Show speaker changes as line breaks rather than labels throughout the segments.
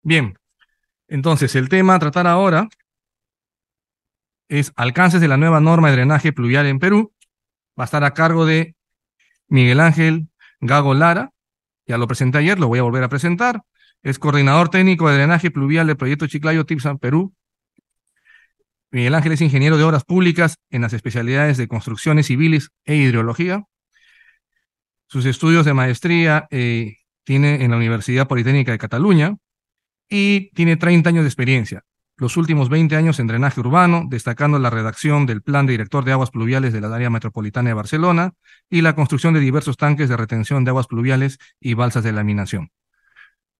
Bien, entonces el tema a tratar ahora es alcances de la nueva norma de drenaje pluvial en Perú. Va a estar a cargo de Miguel Ángel Gago Lara. Ya lo presenté ayer, lo voy a volver a presentar. Es coordinador técnico de drenaje pluvial del proyecto Chiclayo TIPSAN Perú. Miguel Ángel es ingeniero de obras públicas en las especialidades de construcciones civiles e hidrología. Sus estudios de maestría tiene en la Universidad Politécnica de Cataluña y tiene 30 años de experiencia. Los últimos 20 años en drenaje urbano, destacando la redacción del Plan Director de Aguas Pluviales de la área metropolitana de Barcelona y la construcción de diversos tanques de retención de aguas pluviales y balsas de laminación.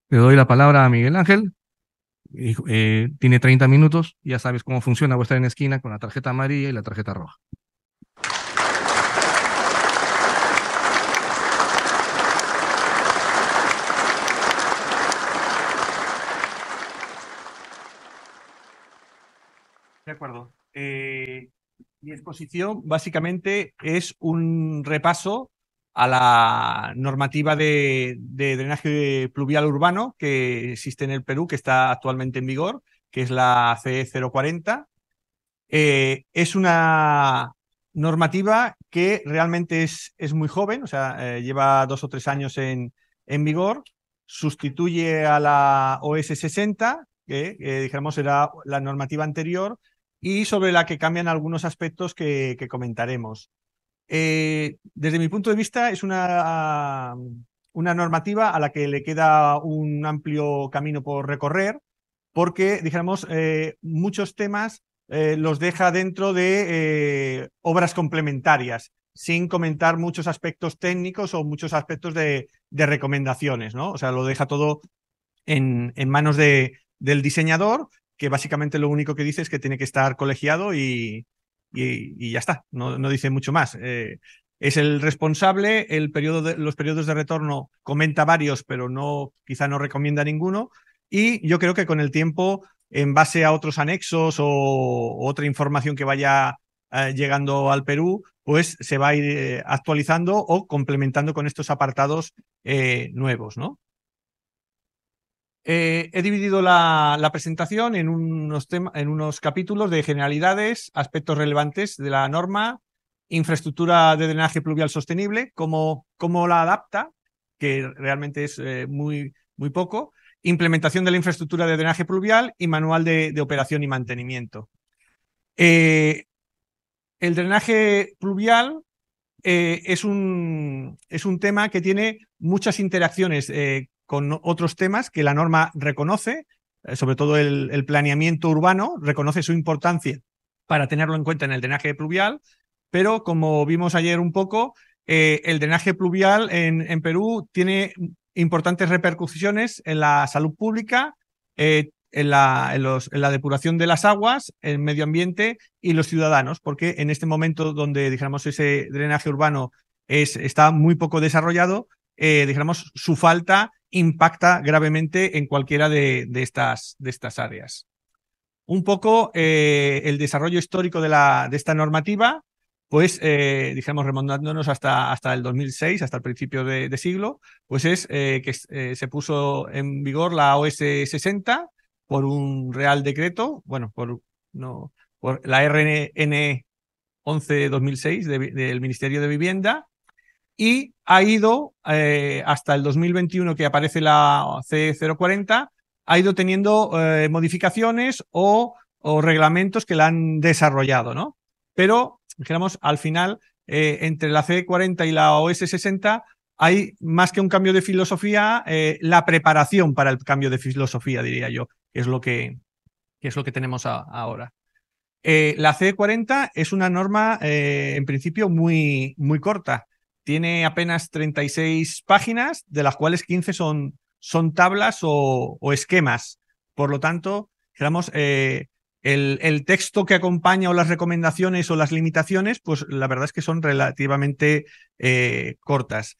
Le doy la palabra a Miguel Ángel. Tiene 30 minutos. Ya sabes cómo funciona. Voy a estar en la esquina con la tarjeta amarilla y la tarjeta roja.
De acuerdo. Mi exposición básicamente es un repaso a la normativa de drenaje pluvial urbano que existe en el Perú, que está actualmente en vigor, que es la CE 040. Es una normativa que realmente es muy joven, o sea, lleva 2 o 3 años en vigor, sustituye a la OS 60, que dijéramos era la normativa anterior, y sobre la que cambian algunos aspectos que comentaremos. Desde mi punto de vista es una normativa a la que le queda un amplio camino por recorrer, porque, dijéramos, muchos temas los deja dentro de obras complementarias, sin comentar muchos aspectos técnicos o muchos aspectos de recomendaciones, ¿no? O sea, lo deja todo en manos del diseñador, que básicamente lo único que dice es que tiene que estar colegiado y ya está, no dice mucho más. Es el responsable, los periodos de retorno comenta varios, pero quizá no recomienda ninguno, y yo creo que con el tiempo, en base a otros anexos o otra información que vaya llegando al Perú, pues se va a ir actualizando o complementando con estos apartados nuevos, ¿no? He dividido la presentación en unos capítulos de generalidades, aspectos relevantes de la norma, infraestructura de drenaje pluvial sostenible, cómo la adapta, que realmente es muy poco, implementación de la infraestructura de drenaje pluvial y manual de operación y mantenimiento. El drenaje pluvial es un tema que tiene muchas interacciones con otros temas que la norma reconoce, sobre todo el planeamiento urbano, reconoce su importancia para tenerlo en cuenta en el drenaje pluvial, pero como vimos ayer un poco, el drenaje pluvial en Perú tiene importantes repercusiones en la salud pública, en la depuración de las aguas, el medio ambiente y los ciudadanos, porque en este momento donde, dijéramos, ese drenaje urbano está muy poco desarrollado, dijéramos, su falta impacta gravemente en cualquiera de estas áreas. Un poco el desarrollo histórico de esta normativa, pues, dijéramos, remontándonos hasta el 2006, hasta el principio de siglo, pues es que se puso en vigor la OS 60 por un Real Decreto, bueno, por la RN 11/2006 del Ministerio de Vivienda, y ha ido hasta el 2021, que aparece la C040, ha ido teniendo modificaciones o reglamentos que la han desarrollado, ¿no? Pero, dijéramos, al final, entre la C40 y la OS 60 hay más que un cambio de filosofía, la preparación para el cambio de filosofía, diría yo, que es lo que tenemos ahora. La C40 es una norma, en principio, muy corta. Tiene apenas 36 páginas, de las cuales 15 son tablas o esquemas. Por lo tanto, digamos, el texto que acompaña o las recomendaciones o las limitaciones, pues la verdad es que son relativamente cortas.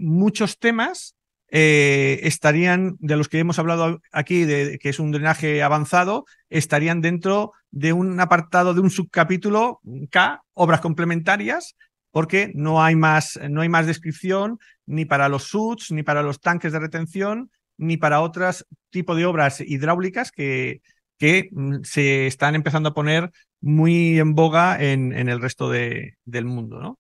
Muchos temas estarían, de los que hemos hablado aquí, que es un drenaje avanzado, estarían dentro de un apartado, de un subcapítulo K, obras complementarias, porque no hay más descripción ni para los SUTs, ni para los tanques de retención, ni para otros tipos de obras hidráulicas que se están empezando a poner muy en boga en el resto del mundo, ¿no?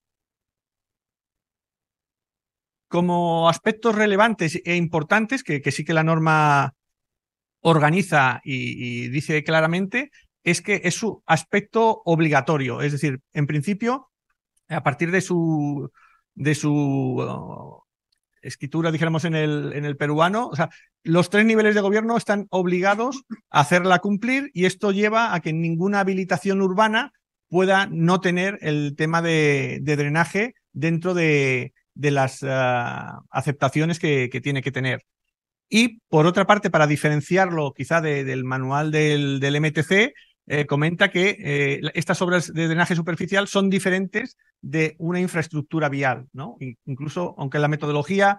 Como aspectos relevantes e importantes que sí que la norma organiza y dice claramente, es que es su aspecto obligatorio. Es decir, en principio, a partir de su escritura, dijéramos, en el peruano, o sea, los 3 niveles de gobierno están obligados a hacerla cumplir, y esto lleva a que ninguna habilitación urbana pueda no tener el tema de drenaje dentro de las aceptaciones que tiene que tener. Y por otra parte, para diferenciarlo quizá del manual del MTC, comenta que estas obras de drenaje superficial son diferentes de una infraestructura vial, ¿no? Incluso, aunque la metodología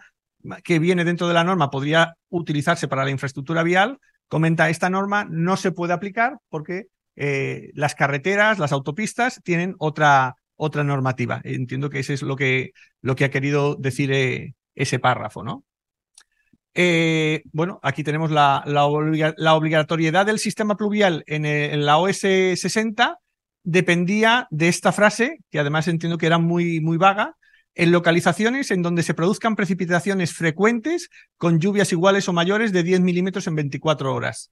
que viene dentro de la norma podría utilizarse para la infraestructura vial, comenta esta norma no se puede aplicar porque las carreteras, las autopistas tienen otra normativa. Entiendo que ese es lo que ha querido decir ese párrafo, ¿no? Bueno, aquí tenemos la obligatoriedad del sistema pluvial en la OS 60 dependía de esta frase, que además entiendo que era muy, muy vaga: en localizaciones en donde se produzcan precipitaciones frecuentes con lluvias iguales o mayores de 10 milímetros en 24 horas.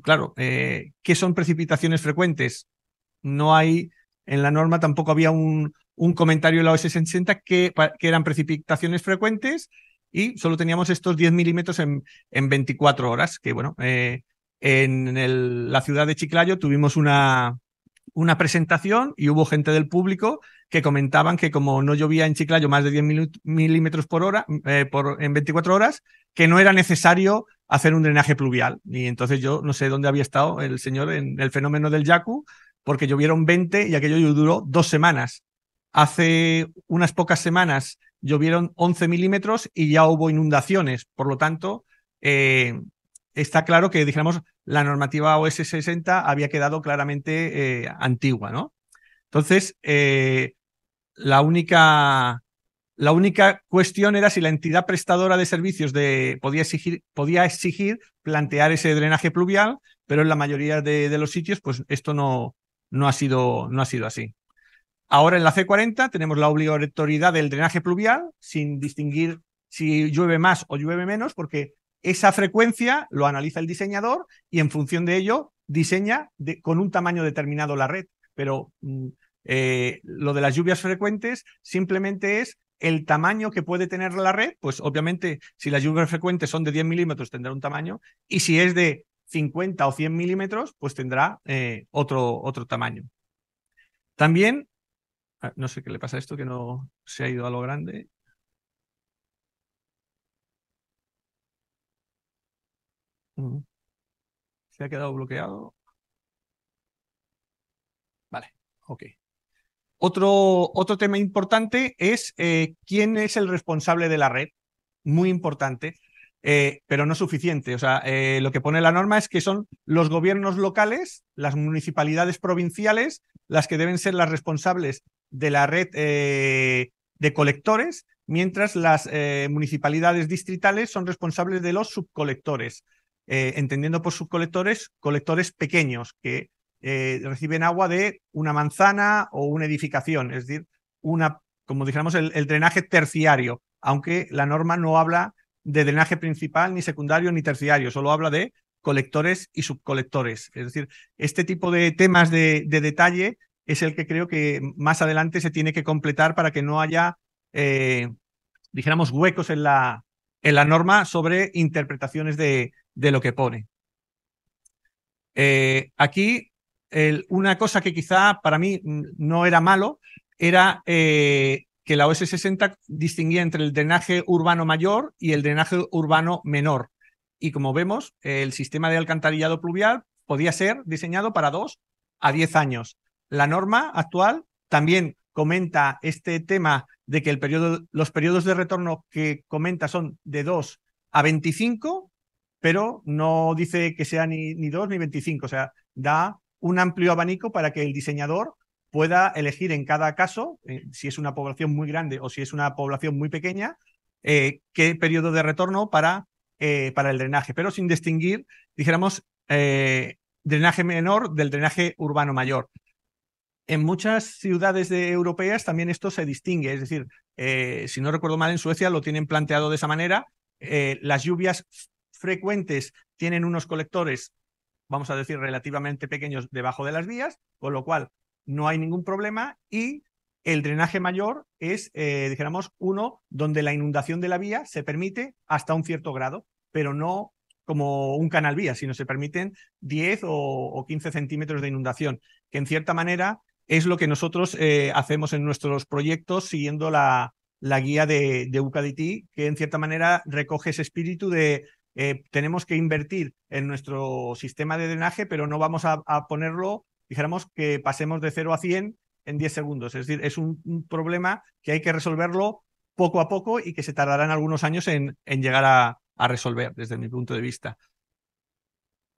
Claro, ¿qué son precipitaciones frecuentes? No hay, en la norma tampoco había un comentario en la OS 60 que eran precipitaciones frecuentes, y solo teníamos estos 10 milímetros en 24 horas, que bueno, en la ciudad de Chiclayo tuvimos una presentación y hubo gente del público que comentaban que como no llovía en Chiclayo más de 10 milímetros por hora en 24 horas, que no era necesario hacer un drenaje pluvial. Y entonces yo no sé dónde había estado el señor en el fenómeno del Yaku, porque llovieron 20 y aquello duró 2 semanas. Hace unas pocas semanas llovieron 11 milímetros y ya hubo inundaciones. Por lo tanto, está claro que, dijéramos, la normativa OS 60 había quedado claramente antigua, ¿no? Entonces, la única cuestión era si la entidad prestadora de servicios podía exigir plantear ese drenaje pluvial, pero en la mayoría de los sitios, pues esto no ha sido así. Ahora en la C40 tenemos la obligatoriedad del drenaje pluvial, sin distinguir si llueve más o llueve menos, porque esa frecuencia lo analiza el diseñador y en función de ello diseña con un tamaño determinado la red. Pero lo de las lluvias frecuentes simplemente es el tamaño que puede tener la red. Pues obviamente si las lluvias frecuentes son de 10 milímetros tendrá un tamaño, y si es de 50 o 100 milímetros pues tendrá otro tamaño. También, no sé qué le pasa a esto, que no se ha ido a lo grande. Se ha quedado bloqueado. Vale, ok. Otro tema importante es quién es el responsable de la red. Muy importante, pero no suficiente. O sea, lo que pone la norma es que son los gobiernos locales, las municipalidades provinciales, las que deben ser las responsables de la red de colectores, mientras las municipalidades distritales son responsables de los subcolectores, entendiendo por subcolectores colectores pequeños que reciben agua de una manzana o una edificación, es decir, como dijéramos, el drenaje terciario, aunque la norma no habla de drenaje principal, ni secundario, ni terciario, solo habla de colectores y subcolectores. Es decir, este tipo de temas de detalle es el que creo que más adelante se tiene que completar para que no haya, dijéramos, huecos en la norma sobre interpretaciones de lo que pone. Aquí, una cosa que quizá para mí no era malo era que la OS 60 distinguía entre el drenaje urbano mayor y el drenaje urbano menor. Y como vemos, el sistema de alcantarillado pluvial podía ser diseñado para 2 a 10 años. La norma actual también comenta este tema de que los periodos de retorno que comenta son de 2 a 25, pero no dice que sea ni 2 ni 25. O sea, da un amplio abanico para que el diseñador pueda elegir en cada caso, si es una población muy grande o si es una población muy pequeña, qué periodo de retorno para para el drenaje, pero sin distinguir, dijéramos, drenaje menor del drenaje urbano mayor. En muchas ciudades europeas también esto se distingue, es decir, si no recuerdo mal, en Suecia lo tienen planteado de esa manera. Las lluvias frecuentes tienen unos colectores, vamos a decir, relativamente pequeños debajo de las vías, con lo cual no hay ningún problema, y el drenaje mayor es, dijéramos, uno donde la inundación de la vía se permite hasta un cierto grado, pero no como un canal vía, sino se permiten 10 o 15 centímetros de inundación, que en cierta manera es lo que nosotros hacemos en nuestros proyectos siguiendo la guía de UCADT, que en cierta manera recoge ese espíritu de tenemos que invertir en nuestro sistema de drenaje, pero no vamos a ponerlo, dijéramos, que pasemos de 0 a 100 en 10 segundos. Es decir, es un problema que hay que resolverlo poco a poco y que se tardarán algunos años en llegar a resolver, desde mi punto de vista.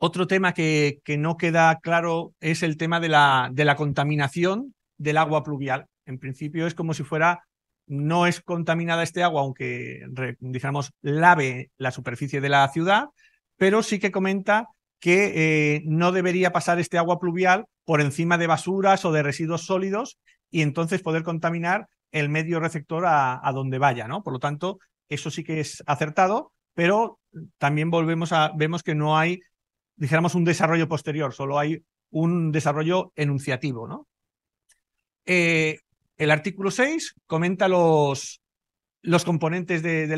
Otro tema que no queda claro es el tema de la contaminación del agua pluvial. En principio es como si fuera, no es contaminada este agua, aunque, digamos, lave la superficie de la ciudad, pero sí que comenta que no debería pasar este agua pluvial por encima de basuras o de residuos sólidos y entonces poder contaminar el medio receptor a donde vaya, ¿no? Por lo tanto, eso sí que es acertado, pero también vemos que no hay, dijéramos, un desarrollo posterior, solo hay un desarrollo enunciativo, ¿no? El artículo 6 comenta los componentes de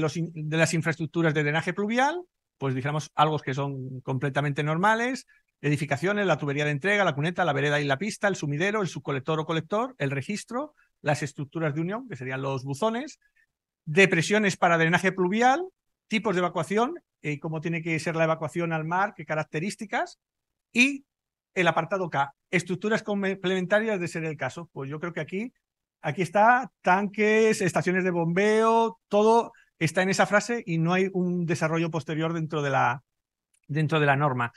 las infraestructuras de drenaje pluvial, pues dijéramos algo que son completamente normales: edificaciones, la tubería de entrega, la cuneta, la vereda y la pista, el sumidero, el subcolector o colector, el registro, las estructuras de unión, que serían los buzones, depresiones para drenaje pluvial, tipos de evacuación, cómo tiene que ser la evacuación al mar, qué características, y el apartado K, estructuras complementarias de ser el caso. Pues yo creo que aquí está, tanques, estaciones de bombeo, todo está en esa frase y no hay un desarrollo posterior dentro de la norma.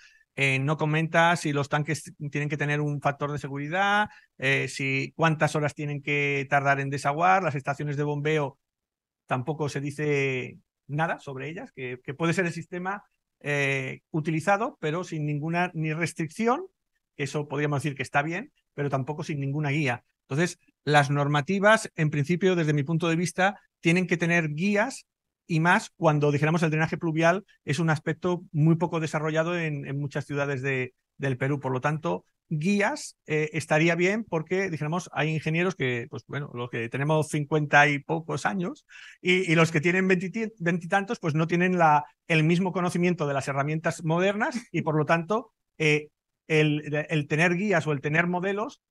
No comenta si los tanques tienen que tener un factor de seguridad, si cuántas horas tienen que tardar en desaguar. Las estaciones de bombeo tampoco se dice nada sobre ellas, que puede ser el sistema utilizado, pero sin ninguna ni restricción. Eso podríamos decir que está bien, pero tampoco sin ninguna guía. Entonces, las normativas, en principio, desde mi punto de vista, tienen que tener guías, y más cuando, dijéramos, el drenaje pluvial es un aspecto muy poco desarrollado en muchas ciudades del Perú. Por lo tanto, guías estaría bien, porque, dijéramos, hay ingenieros que, pues bueno, los que tenemos 50 y pocos años y los que tienen veintitantos, pues no tienen el mismo conocimiento de las herramientas modernas, y por lo tanto el tener guías o el tener modelos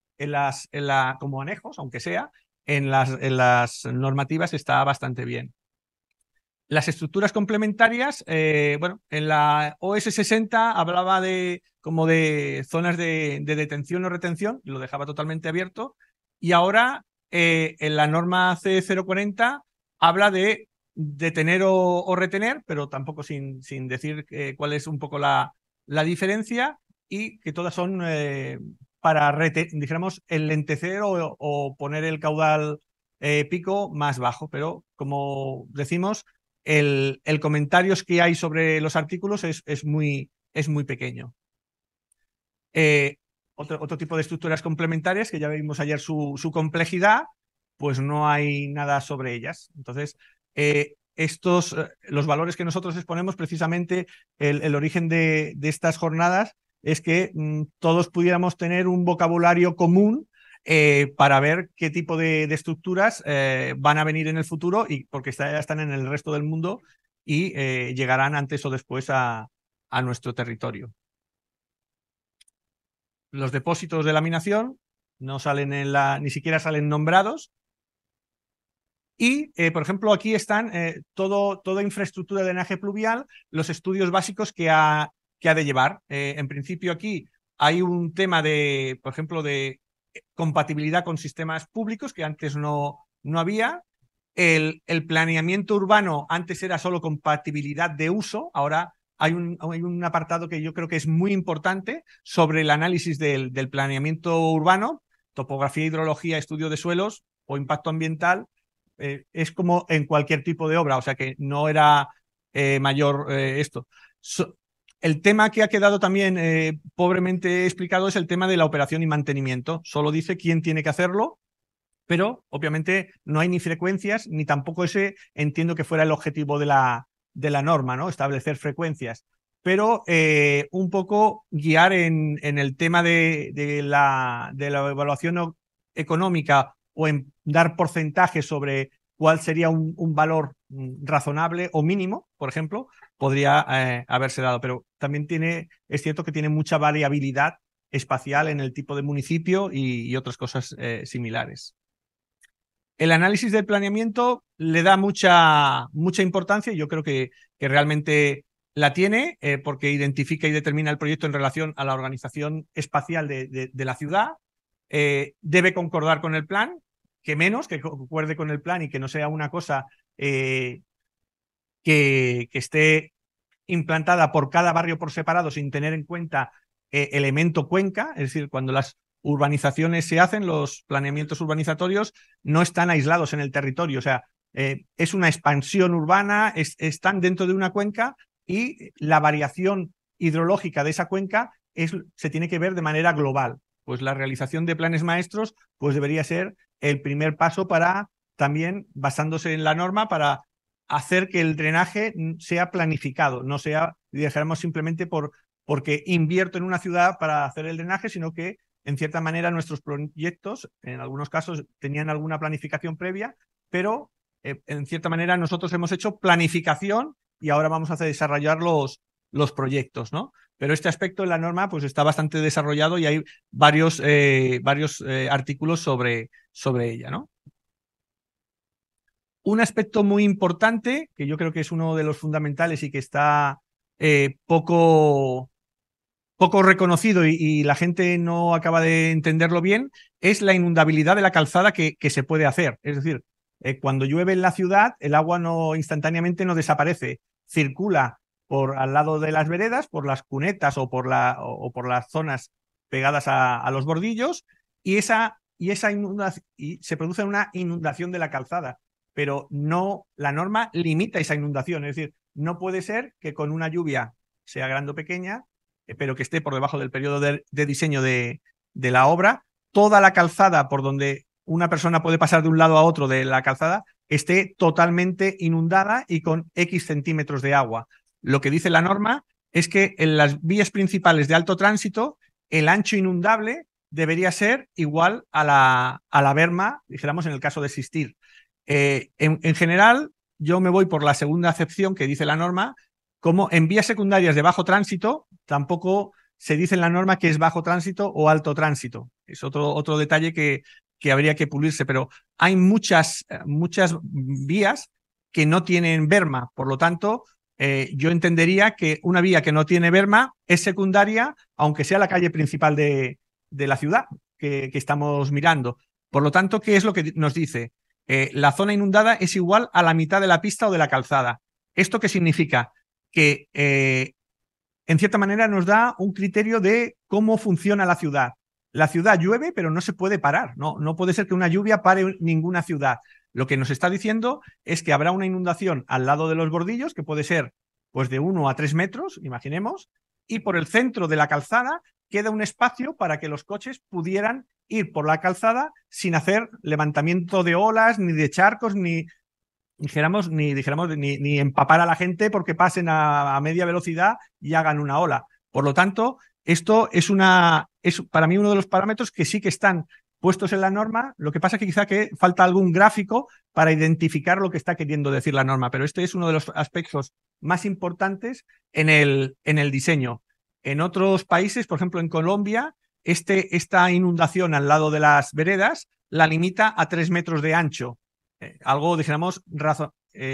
como anejos, aunque sea, en las normativas está bastante bien. Las estructuras complementarias, bueno, en la OS 60 hablaba como de zonas de detención o retención, y lo dejaba totalmente abierto, y ahora en la norma C040 habla de detener o retener, pero tampoco sin decir cuál es un poco la diferencia, y que todas son para, dijéramos, enlentecer o poner el caudal pico más bajo, pero como decimos, el comentario que hay sobre los artículos es muy pequeño. Otro tipo de estructuras complementarias, que ya vimos ayer su complejidad, pues no hay nada sobre ellas. Entonces, los valores que nosotros exponemos, precisamente el origen de estas jornadas, es que todos pudiéramos tener un vocabulario común para ver qué tipo de estructuras van a venir en el futuro, y porque ya están en el resto del mundo y llegarán antes o después a nuestro territorio. Los depósitos de laminación no salen ni siquiera salen nombrados. Y, por ejemplo, aquí están toda infraestructura de drenaje pluvial, los estudios básicos que ha de llevar. En principio, aquí hay un tema de, por ejemplo, de compatibilidad con sistemas públicos, que antes no había. El planeamiento urbano antes era solo compatibilidad de uso, ahora hay un apartado que yo creo que es muy importante sobre el análisis del planeamiento urbano, topografía, hidrología, estudio de suelos o impacto ambiental. Es como en cualquier tipo de obra, o sea que no era mayor esto. El tema que ha quedado también pobremente explicado es el tema de la operación y mantenimiento. Solo dice quién tiene que hacerlo, pero obviamente no hay ni frecuencias, ni tampoco ese entiendo que fuera el objetivo de la norma, ¿no? Establecer frecuencias. Pero un poco guiar en el tema de la evaluación económica o en dar porcentajes sobre cuál sería un valor razonable o mínimo, por ejemplo, podría haberse dado. Pero también es cierto que tiene mucha variabilidad espacial en el tipo de municipio y otras cosas similares. El análisis del planeamiento le da mucha importancia y yo creo que realmente la tiene porque identifica y determina el proyecto en relación a la organización espacial de la ciudad. Debe concordar con el plan, que menos, que concuerde con el plan y que no sea una cosa que esté implantada por cada barrio por separado sin tener en cuenta elemento cuenca, es decir, cuando las urbanizaciones se hacen, los planeamientos urbanizatorios no están aislados en el territorio, o sea, es una expansión urbana, están dentro de una cuenca y la variación hidrológica de esa cuenca se tiene que ver de manera global. Pues la realización de planes maestros pues debería ser el primer paso para también, basándose en la norma, para hacer que el drenaje sea planificado, no sea, dijéramos, simplemente porque invierto en una ciudad para hacer el drenaje, sino que en cierta manera nuestros proyectos, en algunos casos, tenían alguna planificación previa, pero en cierta manera nosotros hemos hecho planificación y ahora vamos a desarrollar los proyectos, ¿no? Pero este aspecto de la norma pues está bastante desarrollado y hay varios artículos sobre ella, ¿no? Un aspecto muy importante, que yo creo que es uno de los fundamentales y que está poco reconocido y la gente no acaba de entenderlo bien, es la inundabilidad de la calzada que se puede hacer. Es decir, cuando llueve en la ciudad, el agua instantáneamente no desaparece, circula por al lado de las veredas, por las cunetas o por las zonas pegadas a los bordillos y se produce una inundación de la calzada. Pero no, la norma limita esa inundación, es decir, no puede ser que con una lluvia, sea grande o pequeña, pero que esté por debajo del periodo de diseño de la obra, toda la calzada por donde una persona puede pasar de un lado a otro de la calzada esté totalmente inundada y con X centímetros de agua. Lo que dice la norma es que en las vías principales de alto tránsito el ancho inundable debería ser igual a la berma, dijéramos en el caso de existir. En general, yo me voy por la segunda acepción que dice la norma, como en vías secundarias de bajo tránsito, tampoco se dice en la norma que es bajo tránsito o alto tránsito. Es otro detalle que habría que pulirse, pero hay muchas vías que no tienen berma. Por lo tanto, yo entendería que una vía que no tiene berma es secundaria, aunque sea la calle principal de la ciudad que estamos mirando. Por lo tanto, ¿qué es lo que nos dice? La zona inundada es igual a la mitad de la pista o de la calzada. ¿Esto qué significa? Que en cierta manera nos da un criterio de cómo funciona la ciudad. La ciudad llueve, pero no se puede parar. No puede ser que una lluvia pare ninguna ciudad. Lo que nos está diciendo es que habrá una inundación al lado de los bordillos, que puede ser pues de 1 a 3 metros, imaginemos, y por el centro de la calzada queda un espacio para que los coches pudieran ir por la calzada sin hacer levantamiento de olas, ni de charcos, ni empapar a la gente porque pasen a media velocidad y hagan una ola. Por lo tanto, esto es para mí uno de los parámetros que sí que están puestos en la norma. Lo que pasa es que quizá que falta algún gráfico para identificar lo que está queriendo decir la norma, pero este es uno de los aspectos más importantes en el diseño. En otros países, por ejemplo en Colombia, esta inundación al lado de las veredas la limita a 3 metros de ancho. Algo, dijéramos,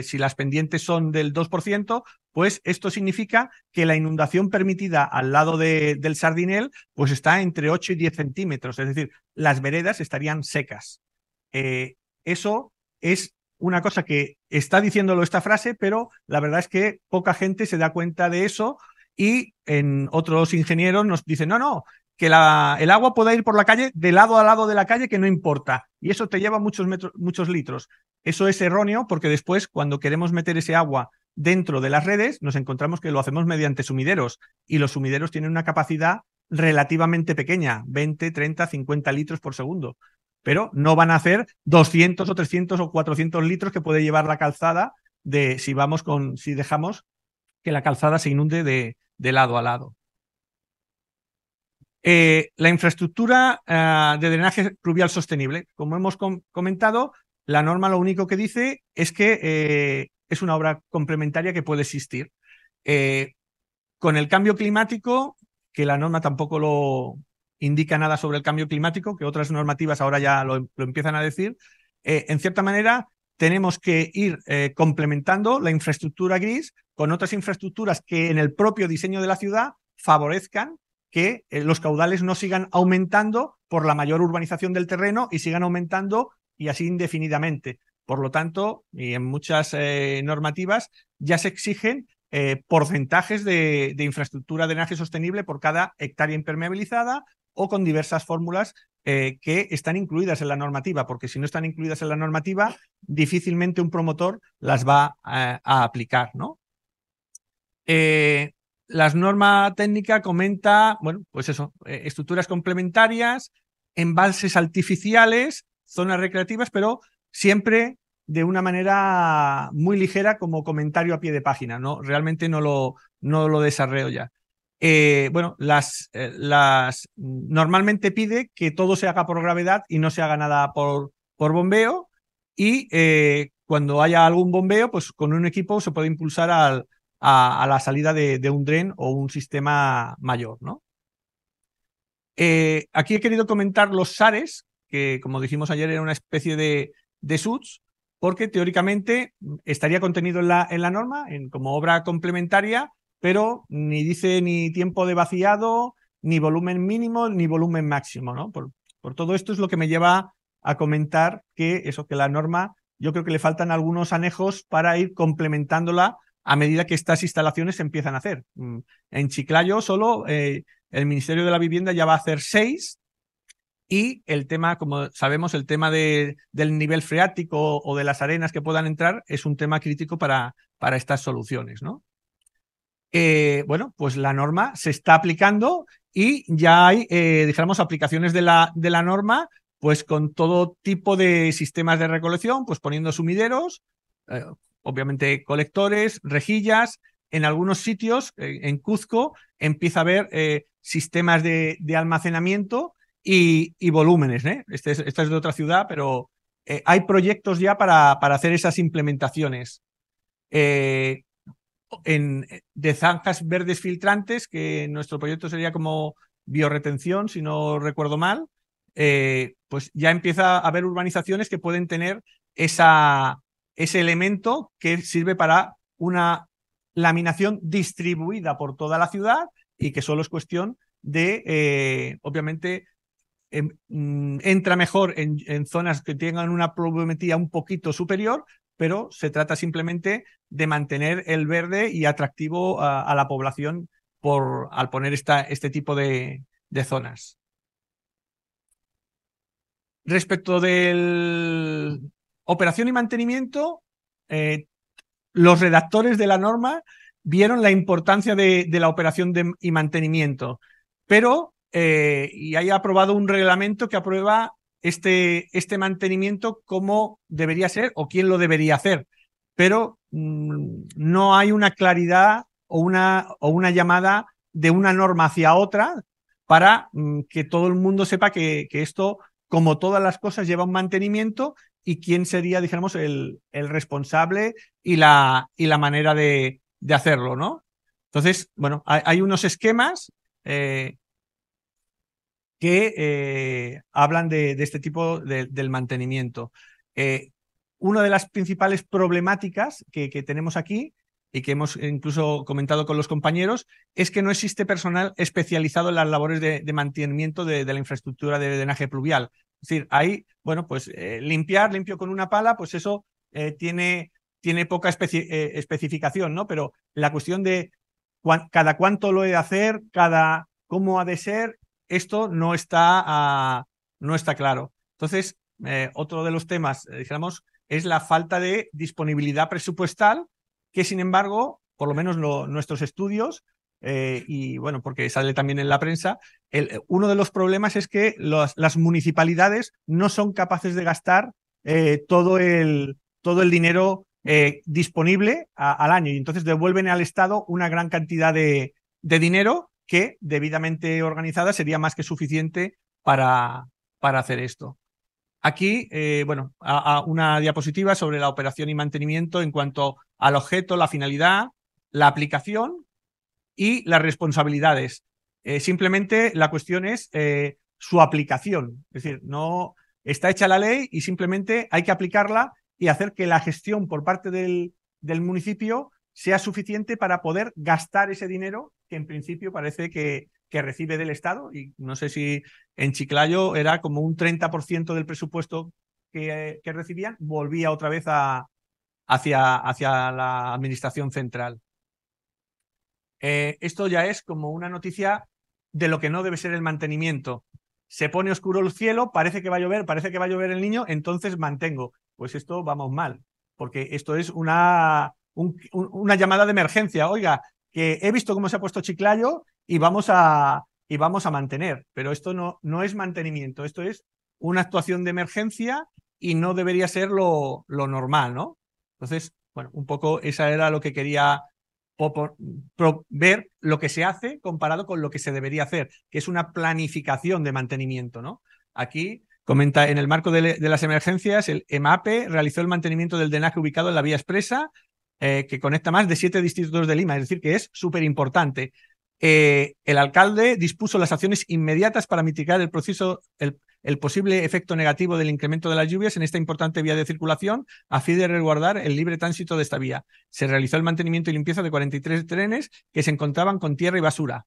si las pendientes son del 2%, pues esto significa que la inundación permitida al lado del Sardinel pues está entre 8 y 10 centímetros, es decir, las veredas estarían secas. Eso es una cosa que está diciéndolo esta frase, pero la verdad es que poca gente se da cuenta de eso y en otros ingenieros nos dicen, no, que el agua pueda ir por la calle de lado a lado de la calle, que no importa. Y eso te lleva muchos litros. Eso es erróneo porque después, cuando queremos meter ese agua dentro de las redes, nos encontramos que lo hacemos mediante sumideros y los sumideros tienen una capacidad relativamente pequeña, 20, 30, 50 litros por segundo, pero no van a hacer 200 o 300 o 400 litros que puede llevar la calzada si dejamos que la calzada se inunde de lado a lado. La infraestructura de drenaje pluvial sostenible, como hemos comentado, la norma lo único que dice es que es una obra complementaria que puede existir. Con el cambio climático, que la norma tampoco lo indica nada sobre el cambio climático, que otras normativas ahora ya lo empiezan a decir, en cierta manera tenemos que ir complementando la infraestructura gris con otras infraestructuras que en el propio diseño de la ciudad favorezcan que los caudales no sigan aumentando por la mayor urbanización del terreno y sigan aumentando y así indefinidamente. Por lo tanto, y en muchas normativas ya se exigen porcentajes de infraestructura de drenaje sostenible por cada hectárea impermeabilizada o con diversas fórmulas que están incluidas en la normativa, porque si no están incluidas en la normativa, difícilmente un promotor las va a aplicar, ¿no? La norma técnica comenta, bueno, pues eso, estructuras complementarias, embalses artificiales, zonas recreativas, pero siempre de una manera muy ligera como comentario a pie de página, ¿no? Realmente no lo desarrolla. Bueno, normalmente pide que todo se haga por gravedad y no se haga nada por bombeo y cuando haya algún bombeo, pues con un equipo se puede impulsar a la salida de un dren o un sistema mayor, ¿no? Aquí he querido comentar los SARES, que como dijimos ayer era una especie de SUTs, porque teóricamente estaría contenido en la norma como obra complementaria, pero ni dice ni tiempo de vaciado, ni volumen mínimo, ni volumen máximo, ¿no? Por todo esto es lo que me lleva a comentar que la norma, yo creo que le faltan algunos anejos para ir complementándola a medida que estas instalaciones se empiezan a hacer. En Chiclayo solo el Ministerio de la Vivienda ya va a hacer 6 y el tema, como sabemos, el tema del nivel freático o de las arenas que puedan entrar es un tema crítico para estas soluciones, ¿no? Bueno, pues la norma se está aplicando y ya hay, dijéramos, aplicaciones de la norma, pues con todo tipo de sistemas de recolección, pues poniendo sumideros, obviamente colectores, rejillas. En algunos sitios, en Cuzco, empieza a haber sistemas de almacenamiento y volúmenes, ¿eh? Esta es de otra ciudad, pero hay proyectos ya para hacer esas implementaciones. De zanjas verdes filtrantes, que nuestro proyecto sería como biorretención, si no recuerdo mal, pues ya empieza a haber urbanizaciones que pueden tener ese elemento que sirve para una laminación distribuida por toda la ciudad y que solo es cuestión de, obviamente, entra mejor en zonas que tengan una pluviometría un poquito superior, pero se trata simplemente de mantener el verde y atractivo a la población al poner este tipo de zonas. Respecto de operación y mantenimiento, los redactores de la norma vieron la importancia de la operación y mantenimiento, pero y haya aprobado un reglamento que aprueba este mantenimiento cómo debería ser o quién lo debería hacer, pero no hay una claridad o una llamada de una norma hacia otra para que todo el mundo sepa que esto, como todas las cosas, lleva un mantenimiento y quién sería, dijéramos, el responsable y la manera de hacerlo, ¿no? Entonces, bueno, hay unos esquemas que hablan de este tipo del mantenimiento. Una de las principales problemáticas que tenemos aquí y que hemos incluso comentado con los compañeros es que no existe personal especializado en las labores de mantenimiento de la infraestructura de drenaje pluvial. Es decir, ahí, bueno, pues limpio con una pala, pues eso tiene poca especificación, ¿no? Pero la cuestión de cada cuánto lo he de hacer, cómo ha de ser, esto no está claro. Entonces, otro de los temas, dijéramos, es la falta de disponibilidad presupuestal que sin embargo, por lo menos nuestros estudios, y bueno, porque sale también en la prensa, uno de los problemas es que las municipalidades no son capaces de gastar todo el dinero disponible al año, y entonces devuelven al Estado una gran cantidad de dinero que, debidamente organizada, sería más que suficiente para hacer esto. Aquí, bueno, a una diapositiva sobre la operación y mantenimiento en cuanto al objeto, la finalidad, la aplicación y las responsabilidades. Simplemente la cuestión es su aplicación. Es decir, no está hecha la ley y simplemente hay que aplicarla y hacer que la gestión por parte del municipio sea suficiente para poder gastar ese dinero que en principio parece que recibe del Estado. Y no sé si en Chiclayo era como un 30% del presupuesto que recibían, volvía otra vez hacia la administración central. Esto ya es como una noticia de lo que no debe ser el mantenimiento. Se pone oscuro el cielo, parece que va a llover, parece que va a llover el niño, entonces mantengo. Pues esto vamos mal, porque esto es una llamada de emergencia. Oiga, que he visto cómo se ha puesto Chiclayo y vamos a mantener, pero esto no es mantenimiento, esto es una actuación de emergencia y no debería ser lo normal, ¿no? Entonces, bueno, un poco esa era lo que quería ver, lo que se hace comparado con lo que se debería hacer, que es una planificación de mantenimiento, ¿no? Aquí comenta, en el marco de las emergencias, el EMAPE realizó el mantenimiento del drenaje ubicado en la vía expresa, que conecta más de 7 distritos de Lima, es decir, que es súper importante. El alcalde dispuso las acciones inmediatas para mitigar el posible efecto negativo del incremento de las lluvias en esta importante vía de circulación, a fin de resguardar el libre tránsito de esta vía. Se realizó el mantenimiento y limpieza de 43 trenes que se encontraban con tierra y basura.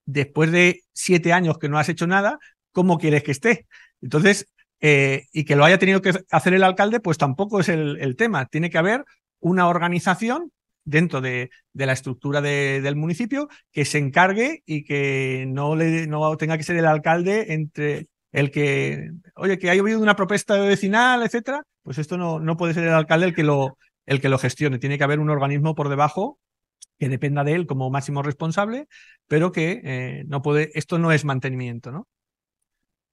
Después de 7 años que no has hecho nada, ¿cómo quieres que esté? Entonces, y que lo haya tenido que hacer el alcalde, pues tampoco es el tema. Tiene que haber una organización dentro de la estructura del municipio que se encargue y que no tenga que ser el alcalde entre el que, oye, que ha habido una propuesta vecinal, etcétera. Pues esto no puede ser el alcalde el que lo gestione. Tiene que haber un organismo por debajo que dependa de él como máximo responsable, pero que no puede, esto no es mantenimiento, ¿no?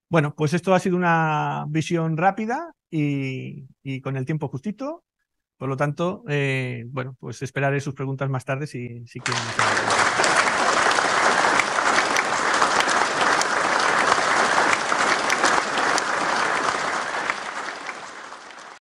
Bueno, pues esto ha sido una visión rápida y con el tiempo justito. Por lo tanto, bueno, pues esperaré sus preguntas más tarde si quieren hacerlo.